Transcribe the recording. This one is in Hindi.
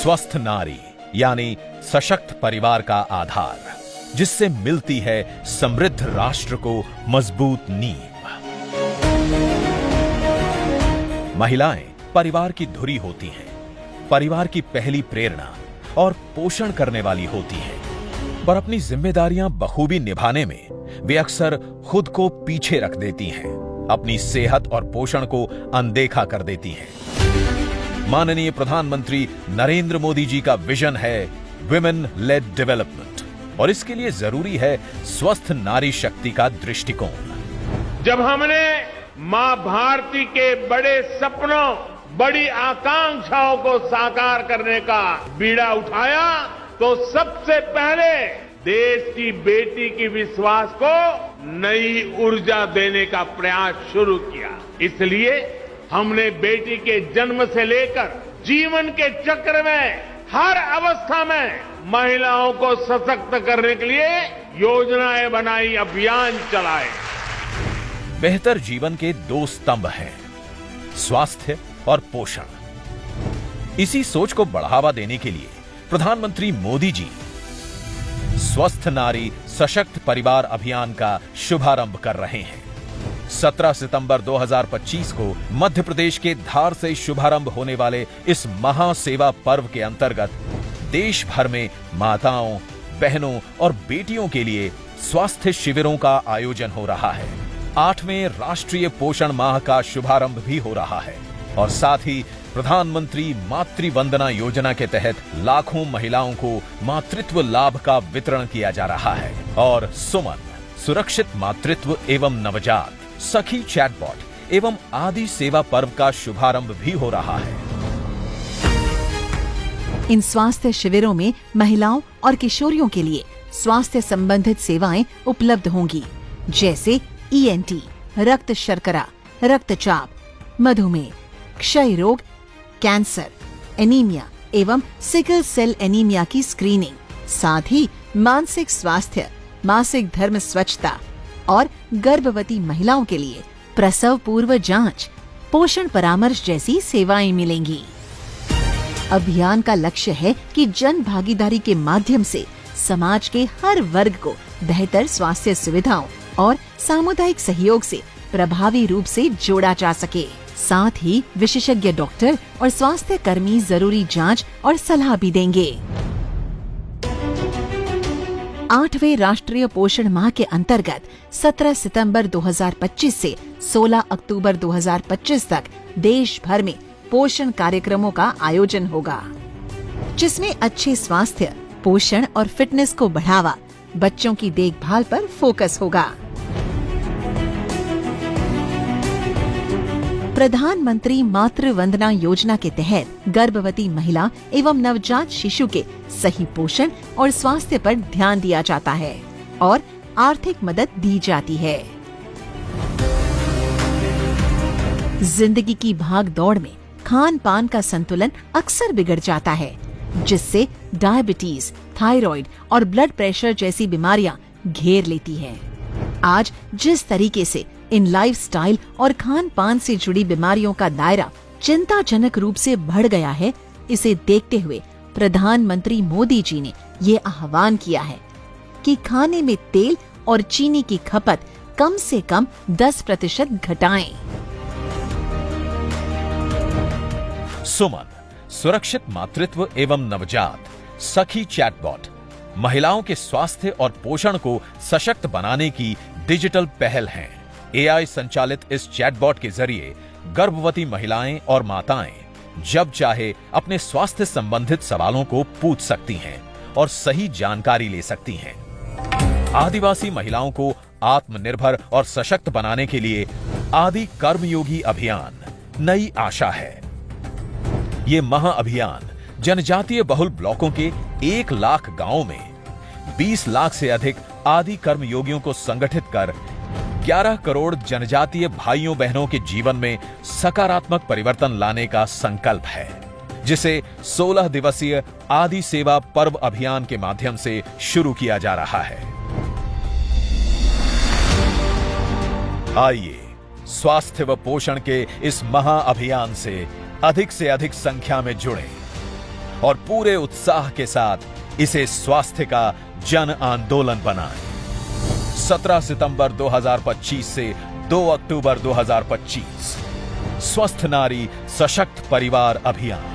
स्वस्थ नारी यानी सशक्त परिवार का आधार, जिससे मिलती है समृद्ध राष्ट्र को मजबूत नींव। महिलाएं परिवार की धुरी होती हैं, परिवार की पहली प्रेरणा और पोषण करने वाली होती हैं, पर अपनी जिम्मेदारियां बखूबी निभाने में वे अक्सर खुद को पीछे रख देती हैं, अपनी सेहत और पोषण को अनदेखा कर देती हैं। माननीय प्रधानमंत्री नरेंद्र मोदी जी का विजन है विमेन लेड डेवलपमेंट, और इसके लिए जरूरी है स्वस्थ नारी शक्ति का दृष्टिकोण। जब हमने मां भारती के बड़े सपनों, बड़ी आकांक्षाओं को साकार करने का बीड़ा उठाया, तो सबसे पहले देश की बेटी की विश्वास को नई ऊर्जा देने का प्रयास शुरू किया। इसलिए हमने बेटी के जन्म से लेकर जीवन के चक्र में हर अवस्था में महिलाओं को सशक्त करने के लिए योजनाएं बनाई, अभियान चलाए। बेहतर जीवन के दो स्तंभ हैं, स्वास्थ्य और पोषण। इसी सोच को बढ़ावा देने के लिए प्रधानमंत्री मोदी जी स्वस्थ नारी सशक्त परिवार अभियान का शुभारंभ कर रहे हैं। 17 सितंबर 2025 को मध्य प्रदेश के धार से शुभारंभ होने वाले इस महासेवा पर्व के अंतर्गत देश भर में माताओं, बहनों और बेटियों के लिए स्वास्थ्य शिविरों का आयोजन हो रहा है। 8वें राष्ट्रीय पोषण माह का शुभारंभ भी हो रहा है, और साथ ही प्रधानमंत्री मातृ वंदना योजना के तहत लाखों महिलाओं को मातृत्व लाभ का वितरण किया जा रहा है। और सुमन सुरक्षित मातृत्व एवं नवजात सखी चैटबॉट एवं आदि सेवा पर्व का शुभारंभ भी हो रहा है। इन स्वास्थ्य शिविरों में महिलाओं और किशोरियों के लिए स्वास्थ्य संबंधित सेवाएं उपलब्ध होंगी, जैसे ENT, रक्त शर्करा, रक्तचाप, मधुमेह, क्षय रोग, कैंसर, एनीमिया एवं सिकल सेल एनीमिया की स्क्रीनिंग, साथ ही मानसिक स्वास्थ्य, मासिक धर्म स्वच्छता और गर्भवती महिलाओं के लिए प्रसव पूर्व जांच, पोषण परामर्श जैसी सेवाएं मिलेंगी। अभियान का लक्ष्य है कि जन भागीदारी के माध्यम से समाज के हर वर्ग को बेहतर स्वास्थ्य सुविधाओं और सामुदायिक सहयोग से प्रभावी रूप से जोड़ा जा सके। साथ ही विशेषज्ञ डॉक्टर और स्वास्थ्य कर्मी जरूरी जांच और सलाह भी देंगे। 8वें राष्ट्रीय पोषण माह के अंतर्गत 17 सितंबर 2025 से 16 अक्टूबर 2025 तक देश भर में पोषण कार्यक्रमों का आयोजन होगा, जिसमें अच्छे स्वास्थ्य, पोषण और फिटनेस को बढ़ावा, बच्चों की देखभाल पर फोकस होगा। प्रधानमंत्री मातृ वंदना योजना के तहत गर्भवती महिला एवं नवजात शिशु के सही पोषण और स्वास्थ्य पर ध्यान दिया जाता है और आर्थिक मदद दी जाती है। जिंदगी की भाग दौड़ में खान पान का संतुलन अक्सर बिगड़ जाता है, जिससे डायबिटीज, थायराइड और ब्लड प्रेशर जैसी बीमारियां घेर लेती है। आज जिस तरीके से इन लाइफस्टाइल और खान पान से जुड़ी बीमारियों का दायरा चिंताजनक रूप से बढ़ गया है, इसे देखते हुए प्रधानमंत्री मोदी जी ने ये आह्वान किया है कि खाने में तेल और चीनी की खपत कम से कम 10% घटाएं। सुमन सुरक्षित मातृत्व एवं नवजात सखी चैटबॉट महिलाओं के स्वास्थ्य और पोषण को सशक्त बनाने की डिजिटल पहल है। AI संचालित इस चैटबॉट के जरिए गर्भवती महिलाएं और माताएं जब चाहे अपने स्वास्थ्य संबंधित सवालों को पूछ सकती हैं और सही जानकारी ले सकती हैं। आदिवासी महिलाओं को आत्मनिर्भर और सशक्त बनाने के लिए आदि कर्मयोगी अभियान नई आशा है। ये महाअभियान जनजातीय बहुल ब्लॉकों के 1 लाख गांवों में 20 लाख से अधिक आदि कर्मयोगियों को संगठित कर 11 करोड़ जनजातीय भाइयों बहनों के जीवन में सकारात्मक परिवर्तन लाने का संकल्प है, जिसे 16 दिवसीय आदि सेवा पर्व अभियान के माध्यम से शुरू किया जा रहा है। आइए स्वास्थ्य व पोषण के इस महाअभियान से अधिक संख्या में जुड़ें और पूरे उत्साह के साथ इसे स्वास्थ्य का जन आंदोलन बनाएं। 17 सितंबर 2025 से 2 अक्टूबर 2025 स्वस्थ नारी सशक्त परिवार अभियान।